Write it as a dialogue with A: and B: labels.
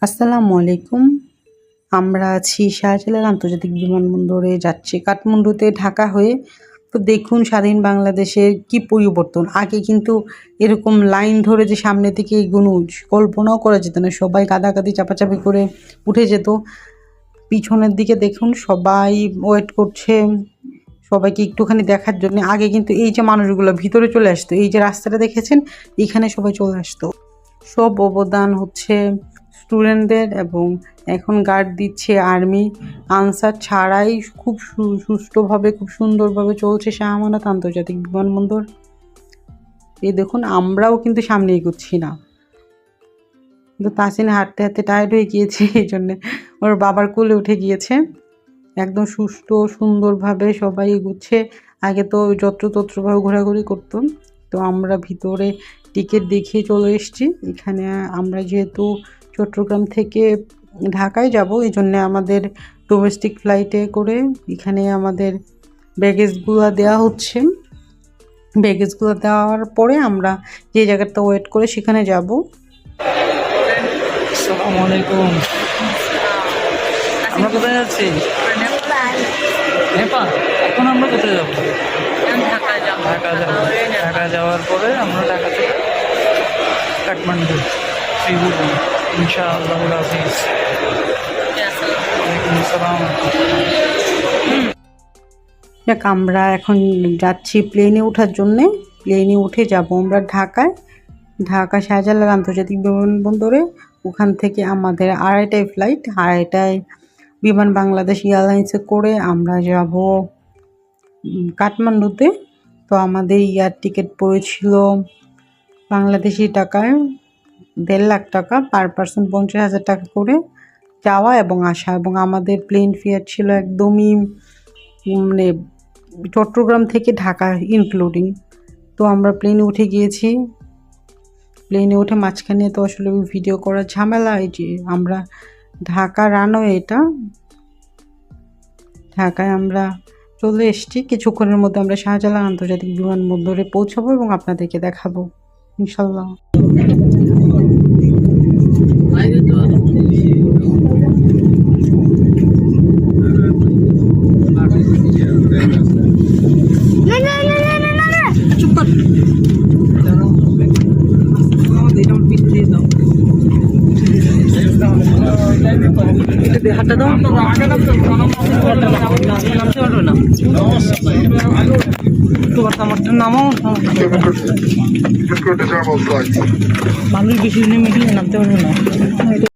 A: আসসালামু আলাইকুম। আমরা আছি শাহজালাল আন্তর্জাতিক বিমানবন্দরে যাচ্ছি কাঠমান্ডুতে ঢাকা হয়ে। তো দেখুন স্বাধীন বাংলাদেশের কি পরিবর্তন। আগে কিন্তু এরকম লাইন ধরে যে সামনে থেকে এগোনো কল্পনাও করা যেত না। সবাই কাদাকাদি চাপাচাপি করে উঠে যেত। পিছনের দিকে দেখুন সবাই ওয়েট করছে সবাইকে একটুখানি দেখার জন্য। আগে কিন্তু এই যে মানুষগুলো ভিতরে চলে আসতো, এই যে রাস্তাটা দেখেছেন এখানে সবাই চলে আসতো। সব অবদান হচ্ছে স্টুডেন্টদের, এবং এখন গার্ড দিচ্ছে আর্মি। আনসার ছাড়াই খুব সুষ্ঠুভাবে খুব সুন্দরভাবে চলছে শাহ আমানত আন্তর্জাতিক বিমানবন্দর। এই দেখুন আমরাও কিন্তু সামনে এগোচ্ছি না, কিন্তু তাসিনা হাঁটতে হাঁটতে টায়ার্ড হয়ে গিয়েছে, এই জন্যে ওর বাবার কোলে উঠে গিয়েছে। একদম সুষ্ঠু সুন্দরভাবে সবাই এগোচ্ছে। আগে তো যত্রতত্রভাবে ঘোরাঘুরি করতাম। তো আমরা ভিতরে টিকিট দেখিয়ে চলে এসেছি। এখানে আমরা যেহেতু চট্টগ্রাম থেকে ঢাকায় যাব, এই জন্যে আমাদের ডোমেস্টিক ফ্লাইটে করে এখানে আমাদের ব্যাগেজগুলো দেওয়া হচ্ছে। ব্যাগেজগুলো দেওয়ার পরে আমরা যে জায়গাটা ওয়েট করে সেখানে যাব।
B: আসসালামু আলাইকুম। আমরা কোথায় যাচ্ছি? নেপাল। এখন আমরা কোথায় যাবো? ঢাকা যাওয়ার পরে আমরা ঢাকা থেকে কাঠমান্ডু শ্রীভূমি ইনশাআল্লাহ হাফিজ। ওয়ালাইকুম আসসালাম।
A: দেখ আমরা এখন যাচ্ছি প্লেনে ওঠার জন্যে। প্লেনে উঠে যাব আমরা ঢাকা শাহজালাল আন্তর্জাতিক বিমানবন্দরে। ওখান থেকে আমাদের 2:30টায় ফ্লাইট। 2:30টায় বিমান বাংলাদেশ এয়ারলাইন্সে করে আমরা যাব কাঠমান্ডুতে। তো আমাদের এয়ার টিকিট পড়েছিল বাংলাদেশি টাকায় 1.5 লাখ টাকা, পার পারসন 50,000 টাকা করে যাওয়া এবং আসা। এবং আমাদের প্লেন ফেয়ার ছিল একদমই মানে চট্টগ্রাম থেকে ঢাকা ইনক্লুডিং। তো আমরা প্লেনে উঠে গিয়েছি। প্লেনে উঠে মাঝখানে তো আসলে ভিডিও করার ঝামেলা। এই যে আমরা ঢাকা রানওয়ে, এটা ঢাকায় আমরা চলে এসেছি। কিছুক্ষণের মধ্যে আমরা শাহজালাল আন্তর্জাতিক বিমানবন্দরে পৌঁছাবো এবং আপনাদেরকে দেখাবো ইনশাল্লাহ। হাতটা দাও, নামতে পারবে না। তোমার নামও মানুষ বেশি নেমে গিয়ে নামতে পারবে না।